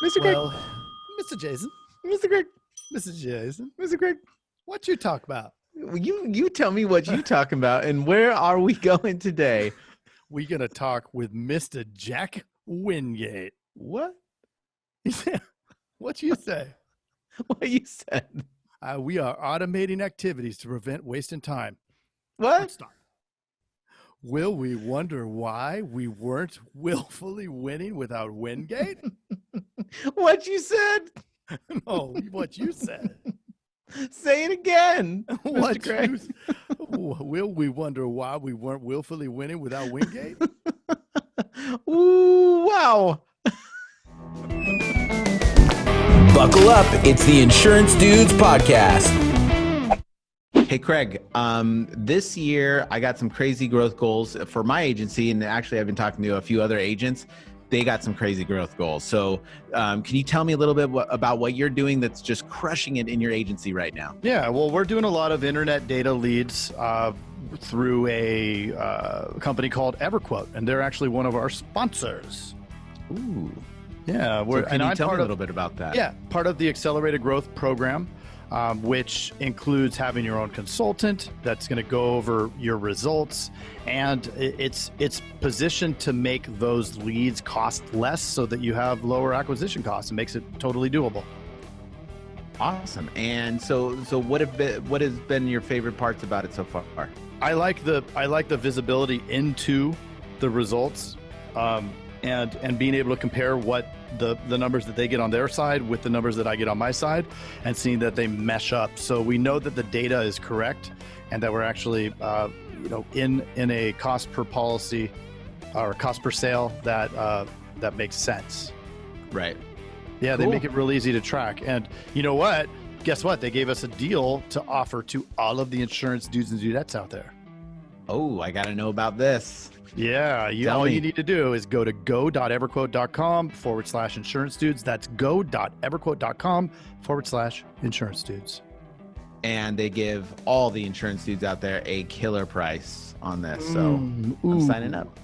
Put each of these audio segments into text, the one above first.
Mr. Greg. Well, Mr. Jason, Mr. Greg. Mr. Jason, Mr. Greg. what you talk about? You tell me what you talking about, and where are we going today? We gonna talk with Mr. Jack Wingate. What? What you say? What you said? We are automating activities to prevent wasting time. What? Let's start. Will we wonder why we weren't willfully winning without Wingate? What you said? No, what you said. Say it again. What Mr. Greg. Will we wonder why we weren't willfully winning without Wingate? Ooh, wow. Buckle up. It's the Insurance Dudes Podcast. Hey, Craig, this year I got some crazy growth goals for my agency, and actually I've been talking to a few other agents. They got some crazy growth goals. So can you tell me a little bit about what you're doing that's just crushing it in your agency right now? Yeah, well, we're doing a lot of internet data leads through a company called EverQuote, and they're actually one of our sponsors. Ooh. Yeah, Can you tell me a little bit about that? Yeah, part of the Accelerated Growth Program, which includes having your own consultant that's going to go over your results, and it's positioned to make those leads cost less so that you have lower acquisition costs. It makes it totally doable. Awesome. And so what has been your favorite parts about it so far? I like the visibility into the results, and being able to compare what the numbers that they get on their side with the numbers that I get on my side, and seeing that they mesh up. So we know that the data is correct, and that we're actually in a cost per policy or cost per sale that makes sense. Right. Yeah, Cool. They make it real easy to track. And you know what? Guess what? They gave us a deal to offer to all of the insurance dudes and dudettes out there. Oh, I got to know about this. Yeah, all you need to do is go to go.everquote.com/insurance dudes. That's go.everquote.com/insurance dudes. And they give all the insurance dudes out there a killer price on this. So I'm signing up.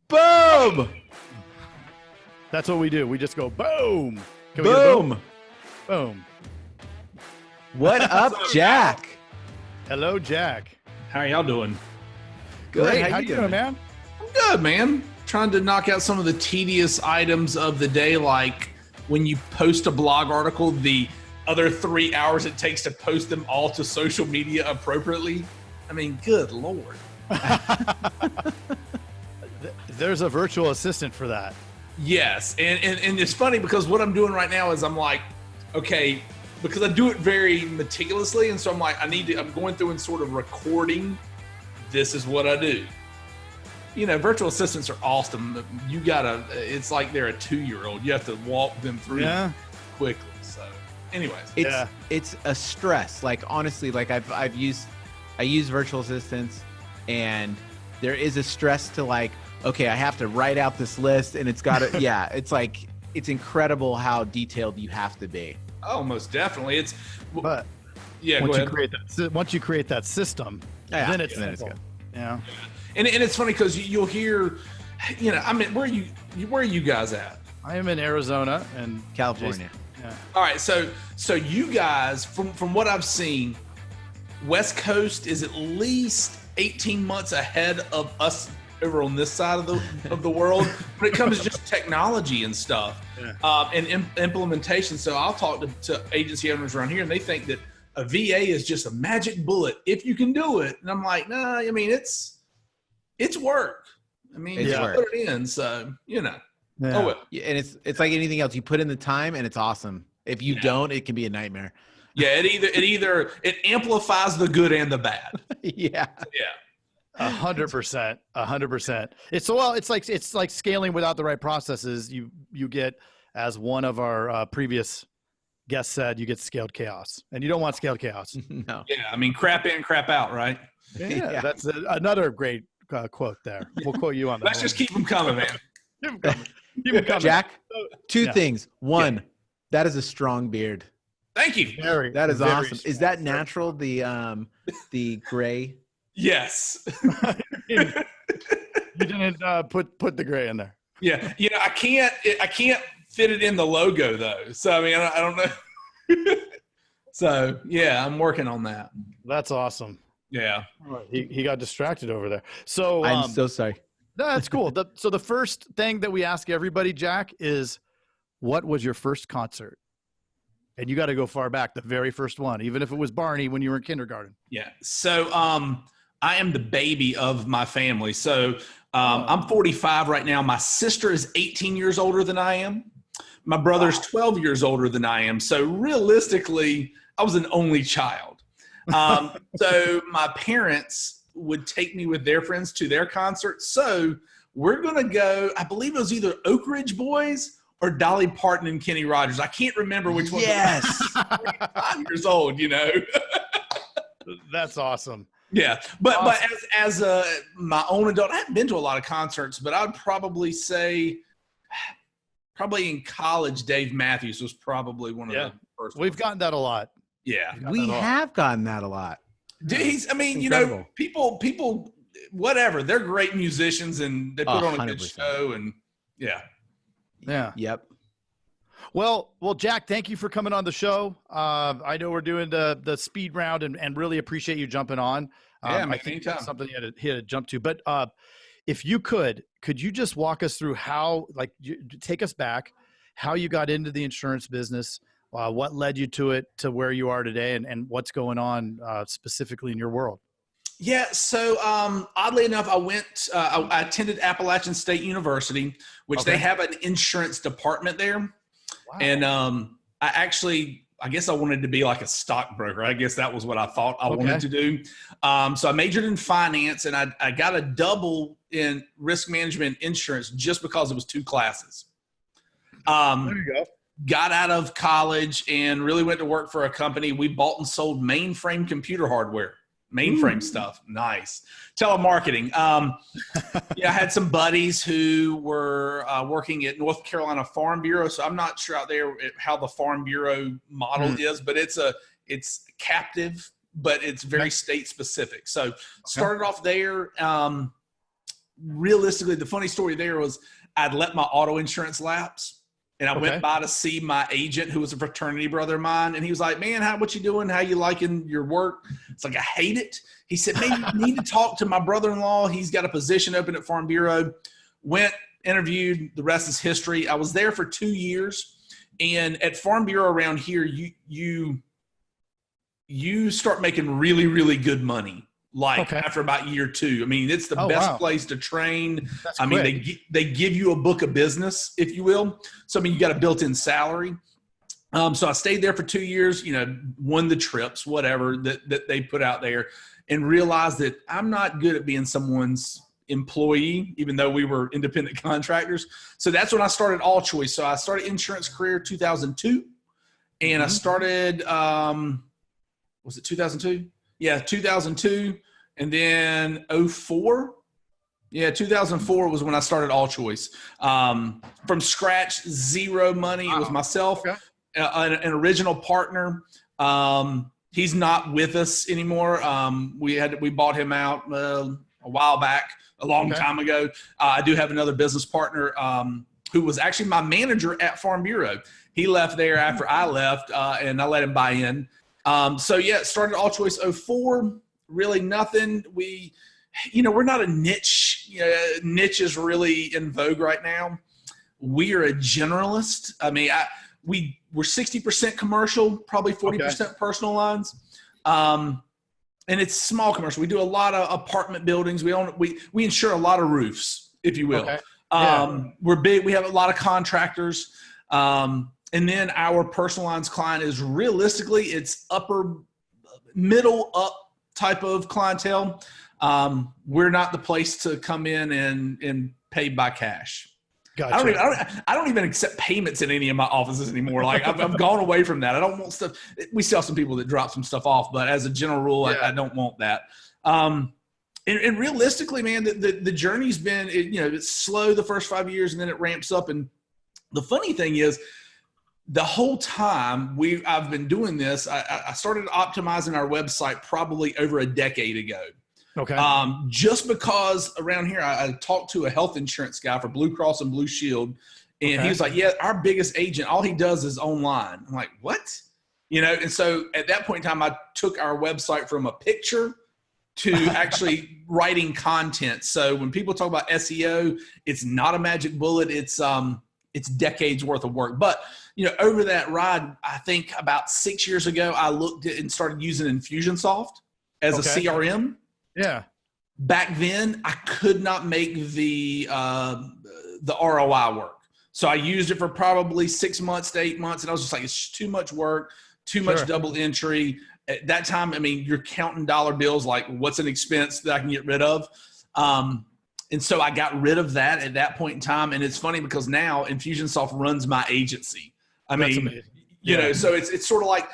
Boom! That's what we do. We just go boom. Can we get a Boom! boom? What up, Jack? Hello, Jack. How are y'all doing? Good. How you doing, man? I'm good, man. Trying to knock out some of the tedious items of the day, like when you post a blog article, the other 3 hours it takes to post them all to social media appropriately. I mean, good Lord. There's a virtual assistant for that. Yes. And it's funny because what I'm doing right now is I'm like, okay, because I do it very meticulously. And so I'm like, I'm going through and sort of recording. This is what I do. Virtual assistants are awesome. It's like they're a 2-year-old. You have to walk them through quickly. So anyways. It's a stress. Like, honestly, like I use virtual assistants, and there is a stress to, like, okay, I have to write out this list, and it's got to, it's like, it's incredible how detailed you have to be. Oh, most definitely. But once you create that system, then it's simple. Good. Yeah. And it's funny because you'll hear, I mean, where are you guys at? I am in Arizona and California. Yeah. All right, so you guys, from what I've seen, West Coast is at least 18 months ahead of us over on this side of the world when it comes to just technology and stuff, and implementation. So I'll talk to agency owners around here, and they think that a VA is just a magic bullet if you can do it. And I'm like, nah, I mean, it's work. I mean, you put it in, so Yeah. Oh well. And it's like anything else. You put in the time, and it's awesome. If you don't, it can be a nightmare. Yeah, it amplifies the good and the bad. Yeah. 100%. 100%. It's like scaling without the right processes. You get, as one of our previous guests said, you get scaled chaos, and you don't want scaled chaos. No. Yeah, I mean, crap in, crap out, right? Yeah. That's another great quote there. We'll quote you on that. Let's just keep them coming, man. Keep them coming. Jack, two things. One, that is a strong beard. Thank you. That is awesome. strong. Is that natural? The gray? Yes. You didn't put the gray in there. Yeah. I can't fitted in the logo though. So I mean, I don't know. So yeah, I'm working on that. That's awesome. Yeah. He got distracted over there. So I'm so sorry. that's cool. So the first thing that we ask everybody, Jack, is what was your first concert? And you got to go far back, the very first one, even if it was Barney when you were in kindergarten. Yeah. So I am the baby of my family. So I'm 45 right now. My sister is 18 years older than I am. My brother's 12 years older than I am. So realistically, I was an only child. So my parents would take me with their friends to their concert. So we're going to go, I believe it was either Oak Ridge Boys or Dolly Parton and Kenny Rogers. I can't remember which one. Yes. 5 years old, you know. That's awesome. Yeah. But as my own adult, I haven't been to a lot of concerts, but I would probably say probably in college, Dave Matthews was probably one of the first We've ones. gotten that a lot. Yeah. We have gotten that a lot. Dude, I mean, you Incredible. know, people, whatever, they're great musicians and they put on a good 100%. show and yeah. Yeah. Yep. Well, Jack, thank you for coming on the show. I know we're doing the speed round and really appreciate you jumping on. Yeah, man, I think anytime. that's something you had to jump to. But if you could you just walk us through how, like, take us back, how you got into the insurance business, what led you to it, to where you are today, and what's going on specifically in your world? Yeah. So oddly enough, I attended Appalachian State University, which they have an insurance department there. Wow. And I guess I wanted to be like a stockbroker. I guess that was what I thought I wanted to do. So I majored in finance and I got a double in risk management insurance just because it was 2 classes. There you go. Got out of college and really went to work for a company. We bought and sold mainframe computer hardware. Mainframe stuff. Nice. Telemarketing. Yeah, I had some buddies who were working at North Carolina Farm Bureau. So I'm not sure out there how the Farm Bureau model is, but it's captive, but it's very state specific. So started off there. Realistically, the funny story there was I'd let my auto insurance lapse. And I went by to see my agent, who was a fraternity brother of mine. And he was like, man, what you doing? How you liking your work? It's like, I hate it. He said, man, you need to talk to my brother-in-law. He's got a position open at Farm Bureau. Went, interviewed. The rest is history. I was there for 2 years. And at Farm Bureau around here, you start making really, really good money. After about year 2. I mean, it's the best place to train. That's I mean, quick. they give you a book of business, if you will. So, I mean, you got a built-in salary. So I stayed there for 2 years, won the trips, whatever that they put out there, and realized that I'm not good at being someone's employee, even though we were independent contractors. So that's when I started All Choice. So I started insurance career 2002, and I started, was it 2002? Yeah, 2002. And then 04. Yeah, 2004 was when I started All Choice. From scratch, zero money. It was myself, an original partner. He's not with us anymore. We bought him out a while back, a long time ago. I do have another business partner who was actually my manager at Farm Bureau. He left there after I left, and I let him buy in. Started All Choice 04. Really nothing. We're not a niche. Niche is really in vogue right now. We are a generalist. I mean, we're 60% commercial, probably 40% personal lines. And it's small commercial. We do a lot of apartment buildings. We insure a lot of roofs, if you will. We're big. We have a lot of contractors. And then our personal lines client is realistically, it's middle up type of clientele. We're not the place to come in and pay by cash. Gotcha. I don't even accept payments in any of my offices anymore. Like I've gone away from that. I don't want stuff. We still have some people that drop some stuff off, but as a general rule, I don't want that. And realistically, man, the journey's been, it's slow the first 5 years and then it ramps up. And the funny thing is, the whole time I've been doing this, I started optimizing our website probably over a decade ago. Okay. Just because around here, I talked to a health insurance guy for Blue Cross and Blue Shield, And he was like, yeah, our biggest agent, all he does is online. I'm like, what? And so at that point in time, I took our website from a picture to actually writing content. So when people talk about SEO, it's not a magic bullet. It's decades worth of work. But, over that ride, I think about 6 years ago, I looked at and started using Infusionsoft as a CRM. Yeah. Back then, I could not make the ROI work. So I used it for probably 6 months to 8 months. And I was just like, it's too much work, too much double entry. At that time, I mean, you're counting dollar bills like what's an expense that I can get rid of. And so I got rid of that at that point in time. And it's funny because now Infusionsoft runs my agency. So it's sort of like,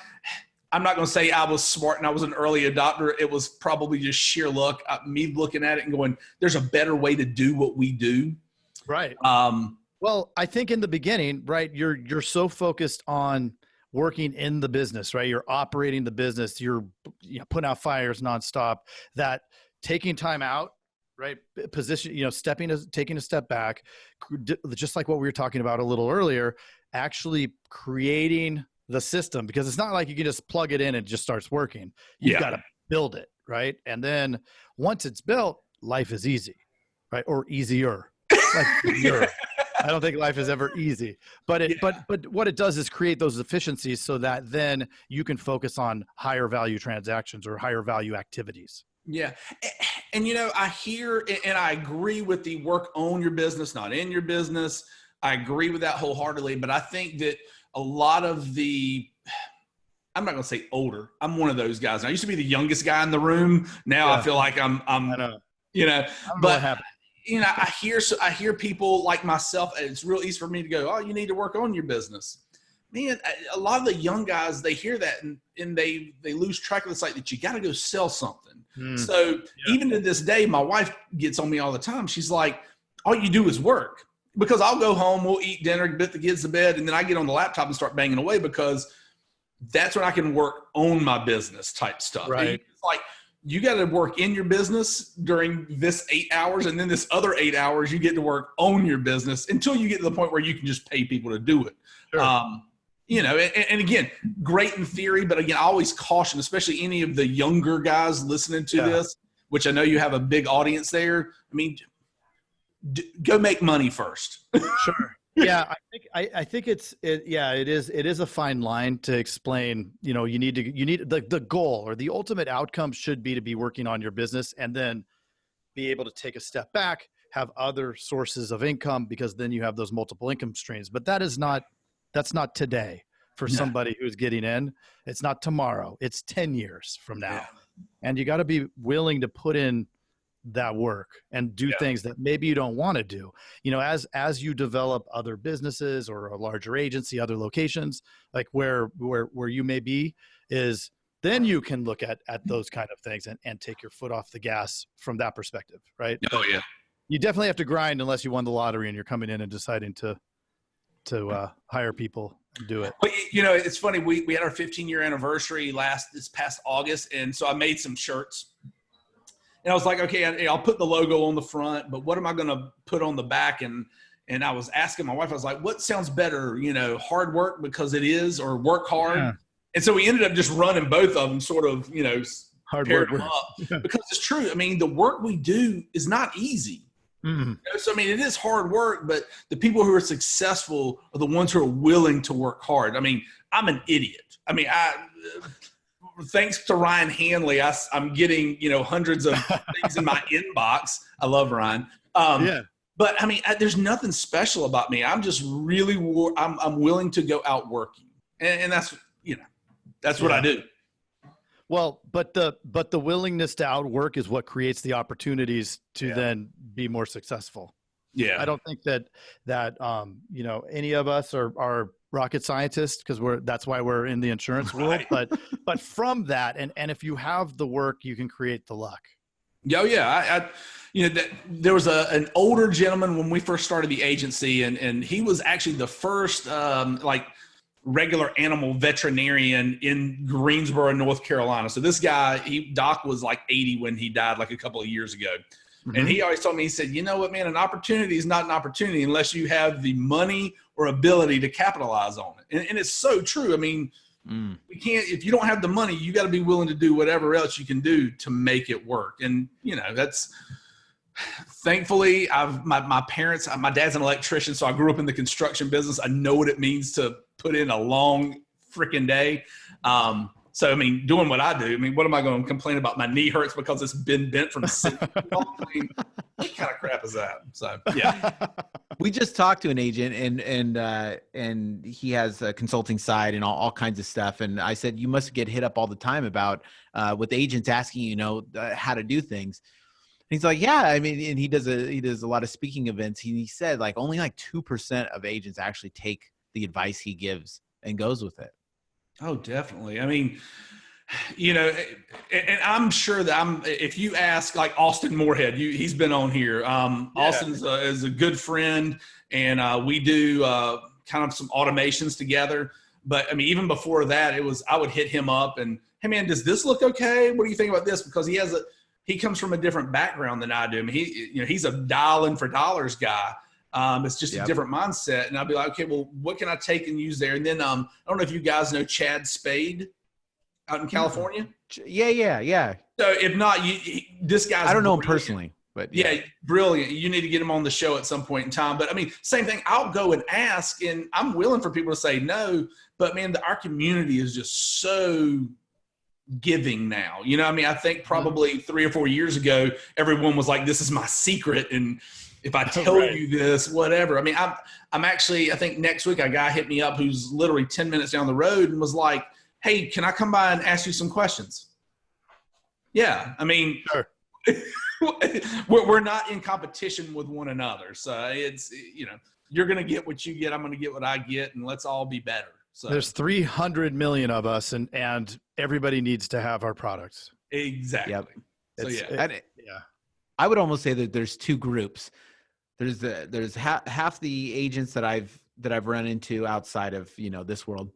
I'm not going to say I was smart and I was an early adopter. It was probably just sheer luck. Me looking at it and going, there's a better way to do what we do. Right. Well, I think in the beginning, right, you're so focused on working in the business, right? You're operating the business. You're putting out fires nonstop. That taking time out, right? Position, taking a step back, just like what we were talking about a little earlier. Actually creating the system, because it's not like you can just plug it in and it just starts working. You've got to build it, right? And then once it's built, life is easy, right? Or easier. I don't think life is ever easy, but what it does is create those efficiencies so that then you can focus on higher value transactions or higher value activities. Yeah. And, I hear and I agree with the work on your business, not in your business. I agree with that wholeheartedly, but I think that a lot of I'm not going to say older. I'm one of those guys. I used to be the youngest guy in the room. Now I feel like I'm I know. But I hear people like myself. It's real easy for me to go, oh, you need to work on your business. Man, a lot of the young guys, they hear that and they lose track of the site that you got to go sell something. So even to this day, my wife gets on me all the time. She's like, all you do is work. Because I'll go home, we'll eat dinner, put the kids to bed, and then I get on the laptop and start banging away because that's when I can work on my business type stuff. Right. It's like you got to work in your business during this 8 hours, and then this other 8 hours you get to work on your business until you get to the point where you can just pay people to do it. Sure. And again, great in theory, but again, I always caution, especially any of the younger guys listening to this, which I know you have a big audience there. I mean, go make money first. Sure. Yeah. I think it is a fine line to explain, you need the goal or the ultimate outcome should be to be working on your business and then be able to take a step back, have other sources of income, because then you have those multiple income streams. But that's not today for somebody who's getting in. It's not tomorrow. It's 10 years from now. Yeah. And you got to be willing to put in that work and do things that maybe you don't want to do, as you develop other businesses or a larger agency, other locations, like where you may be, is then you can look at those kind of things and take your foot off the gas from that perspective. Right. Oh yeah. You definitely have to grind unless you won the lottery and you're coming in and deciding to hire people and do it. But it's funny. We had our 15-year anniversary this past August. And so I made some shirts. And I was like, okay, I'll put the logo on the front, but what am I going to put on the back? And I was asking my wife, I was like, what sounds better, hard work because it is, or work hard? Yeah. And so we ended up just running both of them, sort of, hard work up because it's true. I mean, the work we do is not easy. Mm-hmm. So, I mean, it is hard work, but the people who are successful are the ones who are willing to work hard. I mean, I'm an idiot. I mean, thanks to Ryan Hanley, I'm getting, hundreds of things in my inbox. I love Ryan. But I mean, there's nothing special about me. I'm just really, I'm willing to go out working. And that's, that's what I do. Well, but the willingness to outwork is what creates the opportunities to then be more successful. Yeah. I don't think that any of us are rocket scientists, because that's why we're in the insurance world. But from that, and if you have the work, you can create the luck. Oh yeah. There was an older gentleman when we first started the agency, and he was actually the first regular animal veterinarian in Greensboro, North Carolina. So this guy, Doc was like 80 when he died, like a couple of years ago. And he always told me, he said, you know what, man, an opportunity is not an opportunity unless you have the money or ability to capitalize on it. And it's so true. I mean, we can't, if you don't have the money, you got to be willing to do whatever else you can do to make it work. And, you know, that's, thankfully, my parents, my dad's an electrician, so I grew up in the construction business. I know what it means to put in a long freaking day. So, I mean, doing what I do, I mean, what am I going to complain about? My knee hurts because it's been bent from sitting. I mean, what kind of crap is that? So, yeah. We just talked to an agent and he has a consulting side and all kinds of stuff. And I said, you must get hit up all the time about with agents asking, you know, how to do things. And he's like, yeah, I mean, and he does a lot of speaking events. He said like only like 2% of agents actually take the advice he gives and goes with it. Oh, definitely. I mean, you know, and I'm sure that if you ask like Austin Moorhead, he's been on here. Austin is a good friend, and we do kind of some automations together. But I mean, even before that, I would hit him up and, hey man, does this look okay? What do you think about this? Because he comes from a different background than I do. I mean, he's a dial-in for dollars guy. It's just a different mindset. And I'll be like, okay, well, what can I take and use there? And then I don't know if you guys know Chad Spade out in California. Yeah. So if not, this guy's I don't know him personally, but yeah, brilliant. You need to get him on the show at some point in time. But I mean, same thing. I'll go and ask, and I'm willing for people to say no. But man, our community is just so giving now. You know, I mean, I think probably 3 or 4 years ago, everyone was like, "This is my secret," and if I tell you this, whatever. I mean, I'm actually, I think next week a guy hit me up who's literally 10 minutes down the road and was like, hey, can I come by and ask you some questions? Yeah. I mean, sure. We're not in competition with one another. So it's, you know, you're going to get what you get. I'm going to get what I get, and let's all be better. So there's 300 million of us, and everybody needs to have our products. Exactly. Yep. So yeah. I would almost say that there's two groups. There's half the agents that I've run into outside of, you know, this world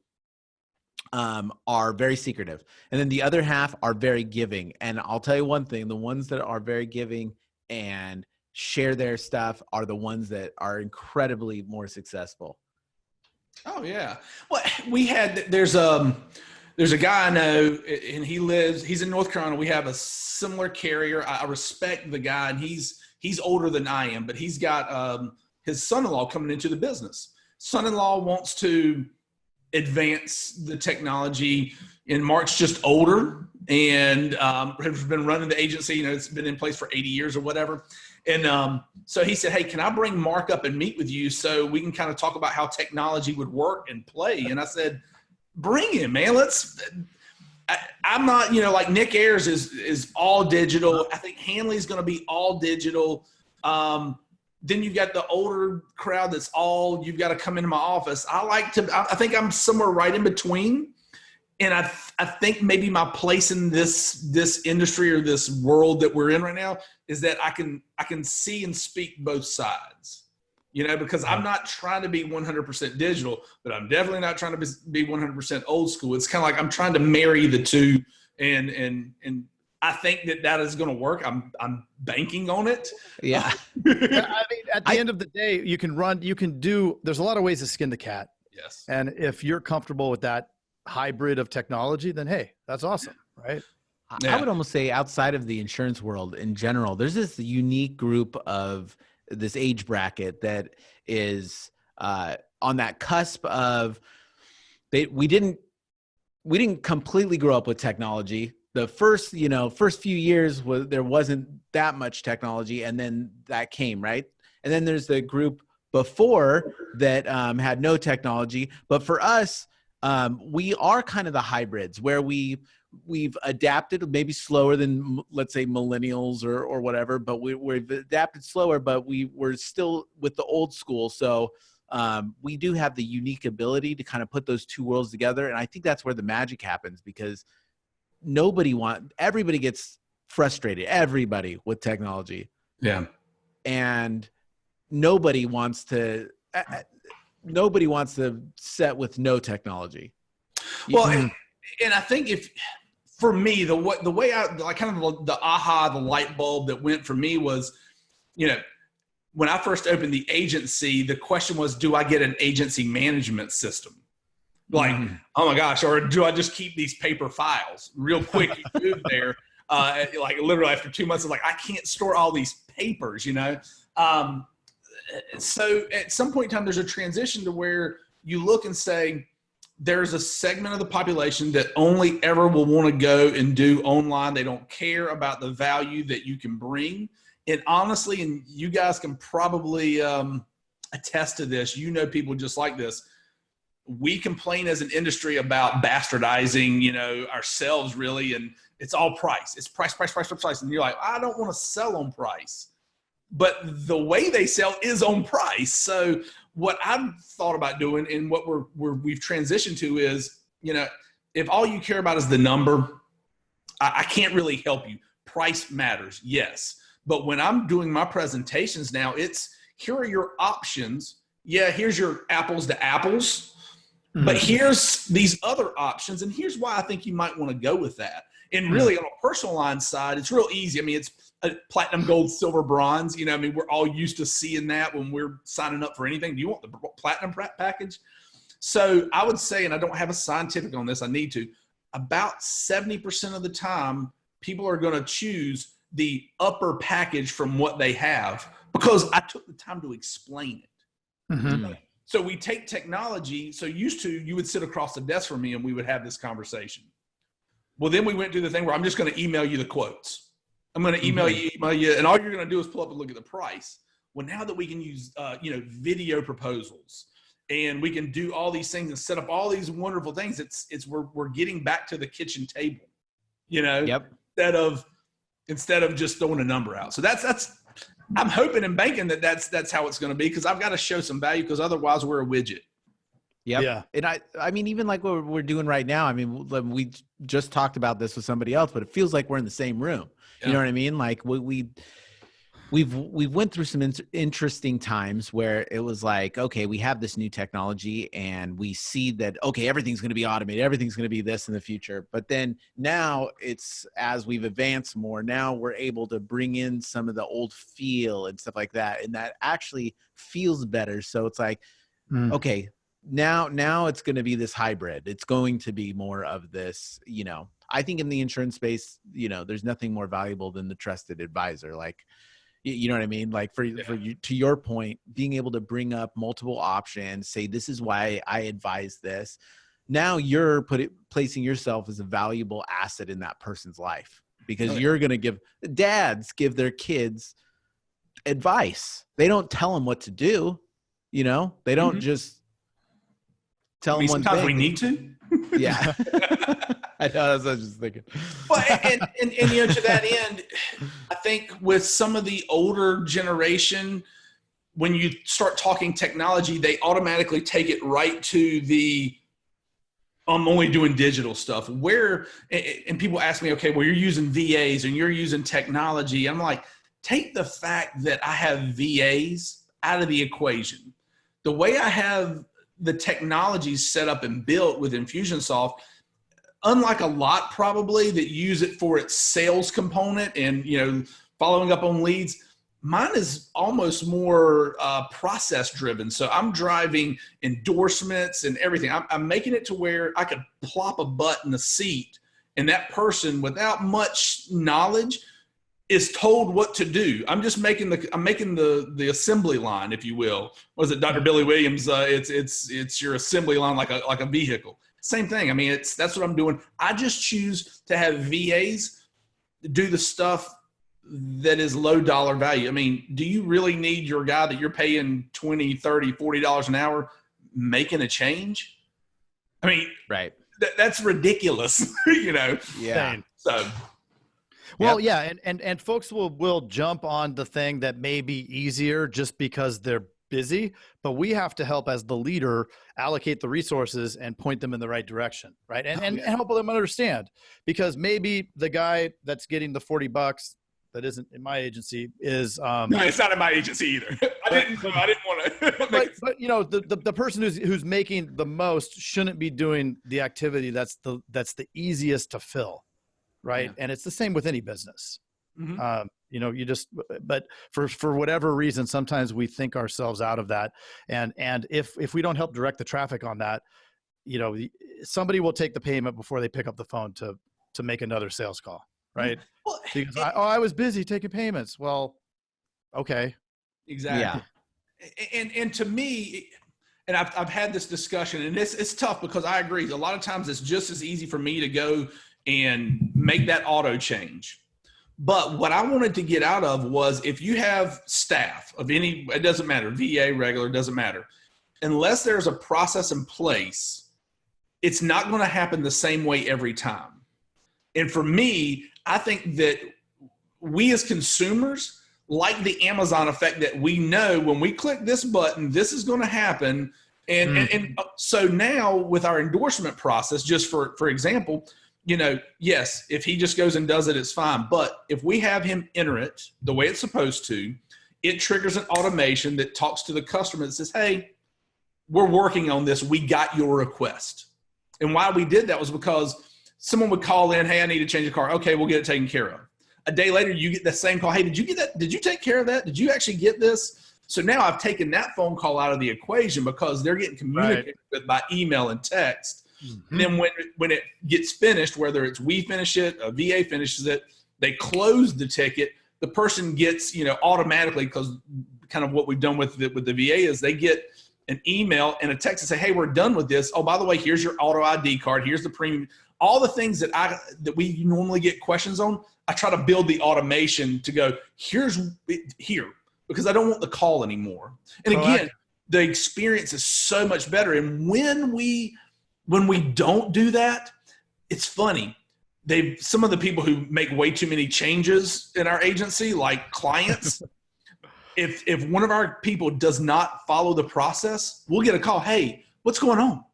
are very secretive, and then the other half are very giving. And I'll tell you one thing: the ones that are very giving and share their stuff are the ones that are incredibly more successful. Oh yeah. Well, there's a guy I know, and he's in North Carolina. We have a similar carrier. I respect the guy, and he's older than I am, but he's got his son-in-law coming into the business. Son-in-law wants to advance the technology, and Mark's just older and has been running the agency. You know, it's been in place for 80 years or whatever. And so he said, hey, can I bring Mark up and meet with you so we can kind of talk about how technology would work and play? And I said, bring him, man. I'm not, you know, like Nick Ayers is all digital. I think Hanley's going to be all digital. Then you've got the older crowd that's all, you've got to come into my office. I think I'm somewhere right in between. And I think maybe my place in this industry or this world that we're in right now is that I can see and speak both sides. You know, because I'm not trying to be 100% digital, but I'm definitely not trying to be 100% old school. It's kind of like I'm trying to marry the two, and I think that is going to work. I'm banking on it. Yeah. I mean, at the end of the day, there's a lot of ways to skin the cat. Yes. And if you're comfortable with that hybrid of technology, then hey, that's awesome, right? I would almost say outside of the insurance world in general, there's this unique group of this age bracket that is on that cusp of we didn't completely grow up with technology. The first few years there wasn't that much technology, and then that came, right? And then there's the group before that had no technology. But for us, we are kind of the hybrids where we've adapted maybe slower than, let's say, millennials or whatever, but we've adapted slower, but we're still with the old school. So we do have the unique ability to kind of put those two worlds together. And I think that's where the magic happens, because everybody gets frustrated, everybody, with technology. Yeah. And nobody wants to set with no technology. Well, and I think for me, the way I like kind of the aha, the light bulb that went for me was, when I first opened the agency, the question was, do I get an agency management system? Like, oh my gosh, or do I just keep these paper files? Real quick, you move there. Like literally after 2 months, I'm like, I can't store all these papers, So at some point in time, there's a transition to where you look and say, there's a segment of the population that only ever will want to go and do online. They don't care about the value that you can bring. And honestly, and you guys can probably attest to this, people just like this. We complain as an industry about bastardizing, ourselves really. And it's all price. It's price. And you're like, I don't want to sell on price. But the way they sell is on price. So what I've thought about doing and what we've transitioned to is, if all you care about is the number, I can't really help you. Price matters, yes. But when I'm doing my presentations now, it's here are your options. Yeah, here's your apples to apples. But here's these other options, and here's why I think you might want to go with that. And really, on a personal line side, it's real easy. I mean, it's a platinum, gold, silver, bronze. We're all used to seeing that when we're signing up for anything. Do you want the platinum package? So I would say, and I don't have a scientific on this, I need to, about 70% of the time, people are going to choose the upper package from what they have because I took the time to explain it. So we take technology. So you would sit across the desk from me and we would have this conversation. Well, then we went to the thing where I'm just going to email you the quotes. I'm going to email you, and all you're going to do is pull up and look at the price. Well, now that we can use, video proposals, and we can do all these things and set up all these wonderful things, we're getting back to the kitchen table, instead of just throwing a number out. So that's I'm hoping and banking that's how it's going to be, because I've got to show some value, because otherwise we're a widget. Yep. Yeah. And I mean, even like what we're doing right now, I mean, we just talked about this with somebody else, but it feels like we're in the same room. Yeah. You know what I mean? Like we've went through some interesting times where it was like, okay, we have this new technology and we see that, okay, everything's going to be automated. Everything's going to be this in the future. But then now it's, as we've advanced more, now we're able to bring in some of the old feel and stuff like that. And that actually feels better. So it's like, okay, now it's going to be this hybrid. It's going to be more of this, I think in the insurance space, there's nothing more valuable than the trusted advisor. Like, you know what I mean? Like for you, to your point, being able to bring up multiple options, say, this is why I advise this. Now you're placing yourself as a valuable asset in that person's life, because you're going to dads give their kids advice. They don't tell them what to do. They don't just tell them one sometimes thing. We need to. Yeah. I know, that's what I was just thinking. Well, and to that end, I think with some of the older generation, when you start talking technology, they automatically take it right to the I'm only doing digital stuff. And people ask me, okay, well, you're using VAs and you're using technology. I'm like, take the fact that I have VAs out of the equation. The way I have the technology set up and built with Infusionsoft, unlike a lot probably that use it for its sales component and, following up on leads, mine is almost more process driven. So I'm driving endorsements and everything. I'm making it to where I could plop a butt in a seat and that person without much knowledge is told what to do. I'm just making the assembly line, if you will. Was it Dr. Billy Williams? It's your assembly line like a vehicle. Same thing. I mean, that's what I'm doing. I just choose to have VAs do the stuff that is low dollar value. I mean, do you really need your guy that you're paying $20, $30, $40 an hour making a change? I mean, right. That's ridiculous, Yeah. So. Well, yeah, and folks will jump on the thing that may be easier just because they're busy, but we have to help as the leader allocate the resources and point them in the right direction, right? And help them understand, because maybe the guy that's getting the $40 that isn't in my agency is no, it's not in my agency either. I didn't want to. But the person who's making the most shouldn't be doing the activity that's the easiest to fill. right? Yeah. And it's the same with any business. Mhm. You know, but for whatever reason, sometimes we think ourselves out of that. And if we don't help direct the traffic on that, you know, somebody will take the payment before they pick up the phone to make another sales call, right? Well, Because I was busy taking payments. Well, okay. exactly. Yeah. And to me, and I've had this discussion, and it's tough because I agree. A lot of times it's just as easy for me to go and make that auto change. But what I wanted to get out of was, if you have staff of any, it doesn't matter, VA, regular, doesn't matter, unless there's a process in place, it's not going to happen the same way every time. And for me, I think that we as consumers like the Amazon effect, that we know when we click this button, this is going to happen. And so now with our endorsement process, just for example, you know, yes, if he just goes and does it, it's fine. But if we have him enter it the way it's supposed to, it triggers an automation that talks to the customer that says, hey, we're working on this. We got your request. And why we did that was because someone would call in, hey, I need to change a car. Okay, we'll get it taken care of. A day later, you get the same call. Hey, did you get that? Did you take care of that? Did you actually get this? So now I've taken that phone call out of the equation because they're getting communicated with by email and text. And then when it gets finished, whether it's we finish it, a VA finishes it, they close the ticket, the person gets, you know, automatically, because kind of what we've done with the VA is they get an email and a text and say, hey, we're done with this. Oh, by the way, here's your auto ID card. Here's the premium. All the things that we normally get questions on, I try to build the automation to go, here, because I don't want the call anymore. And again, the experience is so much better. And when we don't do that, it's funny. Some of the people who make way too many changes in our agency, like clients, if one of our people does not follow the process, we'll get a call. Hey, what's going on?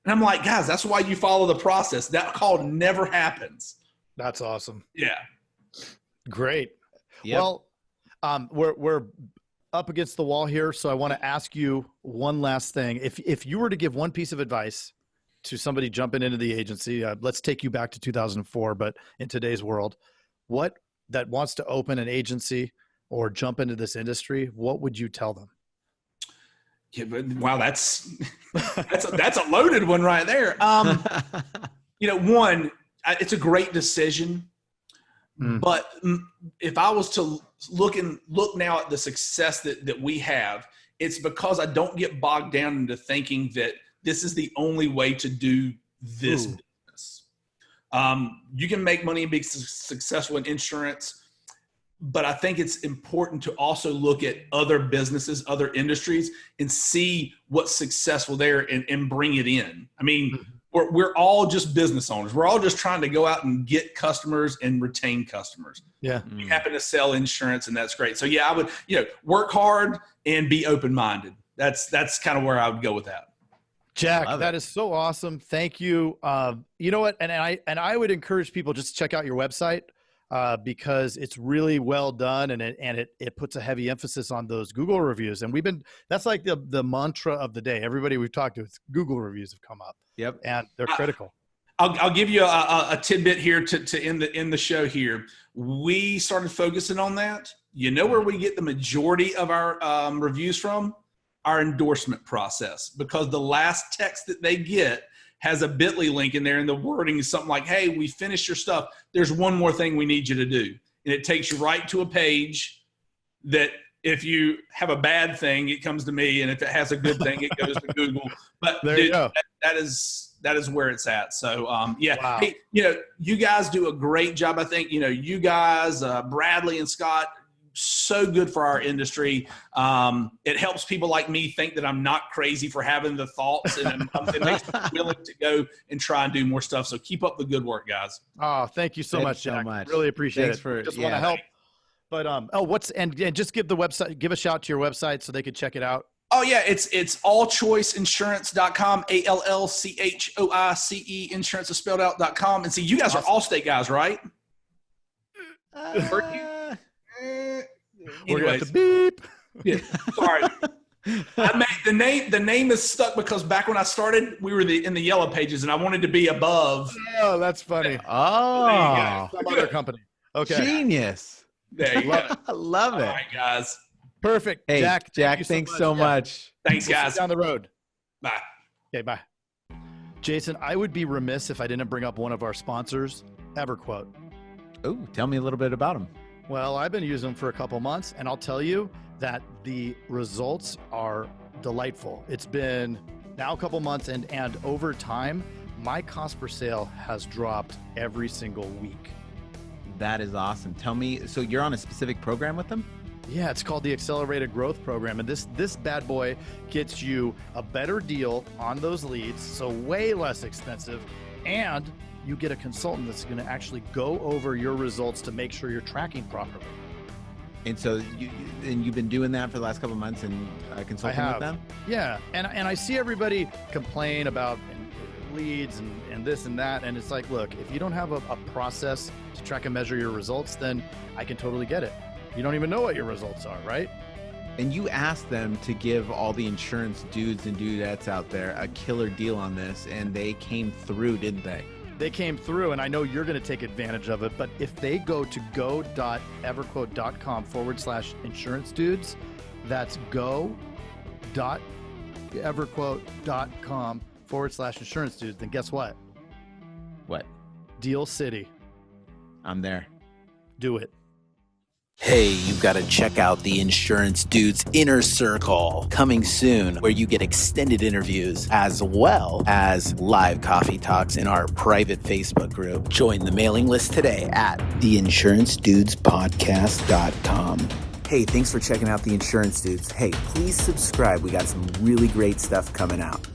And I'm like, guys, that's why you follow the process. That call never happens. That's awesome. Yeah. Great. Yep. Well, we're up against the wall here. So I want to ask you one last thing. If you were to give one piece of advice to somebody jumping into the agency, let's take you back to 2004, but in today's world, that wants to open an agency or jump into this industry, what would you tell them? Yeah, but wow, that's a loaded one right there. You know, one, it's a great decision, but if I was to look now at the success that we have, it's because I don't get bogged down into thinking that this is the only way to do this business. You can make money and be successful in insurance, but I think it's important to also look at other businesses, other industries, and see what's successful there and bring it in. I mean, we're all just business owners. We're all just trying to go out and get customers and retain customers. Yeah. We happen to sell insurance, and that's great. So yeah, I would, work hard and be open-minded. That's kind of where I would go with that. Jack, that is so awesome. Thank you. You know what? And I would encourage people just to check out your website because it's really well done, and it puts a heavy emphasis on those Google reviews. And that's like the mantra of the day. Everybody we've talked to, it's Google reviews have come up. Yep. And they're critical. I'll give you a tidbit here to end the show here. We started focusing on that. You know where we get the majority of our reviews from? Our endorsement process, because the last text that they get has a bit.ly link in there, and the wording is something like, hey, we finished your stuff. There's one more thing we need you to do. And it takes you right to a page that if you have a bad thing, it comes to me. And if it has a good thing, it goes to Google. But there you go. That is where it's at. So yeah, wow. Hey, you guys do a great job. I think, you guys, Bradley and Scott, so good for our industry. It helps people like me think that I'm not crazy for having the thoughts, and it makes me willing to go and try and do more stuff. So keep up the good work, guys. Oh, thank you so much, Jack. So much. Really appreciate Thanks it. Just want to help. But and just give the website, give a shout to your website so they could check it out. Oh yeah, it's allchoiceinsurance.com, ALLCHOICE, insurance is spelled out.com. And see, you guys are Allstate guys, right? We're going to beep. Yeah. Sorry. The name is stuck because back when I started, we were in the yellow pages, and I wanted to be above. Oh, that's funny. Oh, Some other company. Okay. genius. There you go. I love it. All right, guys. Perfect. Hey, Jack, thanks so much. Thanks, We'll see you guys. down the road. Bye. Okay, bye. Jason, I would be remiss if I didn't bring up one of our sponsors, EverQuote. Oh, tell me a little bit about them. Well, I've been using them for a couple months, and I'll tell you that the results are delightful. It's been now a couple months, and over time, my cost per sale has dropped every single week. That is awesome. Tell me, so you're on a specific program with them? Yeah, it's called the Accelerated Growth Program, and this bad boy gets you a better deal on those leads, so way less expensive, and you get a consultant that's going to actually go over your results to make sure you're tracking properly. And so you've been doing that for the last couple of months and consulting with them? Yeah, and I see everybody complain about leads and this and that, and it's like, look, if you don't have a process to track and measure your results, then I can totally get it. You don't even know what your results are, right? And you asked them to give all the insurance dudes and dudettes out there a killer deal on this, and they came through, didn't they? They came through, and I know you're going to take advantage of it, but if they go to go.everquote.com/insurance dudes, that's go.everquote.com/insurance dudes, then guess what? What? Deal City. I'm there. Do it. Hey, you've got to check out the Insurance Dudes Inner Circle coming soon, where you get extended interviews as well as live coffee talks in our private Facebook group. Join the mailing list today at theinsurancedudespodcast.com. Hey, thanks for checking out the Insurance Dudes. Hey, please subscribe. We got some really great stuff coming out.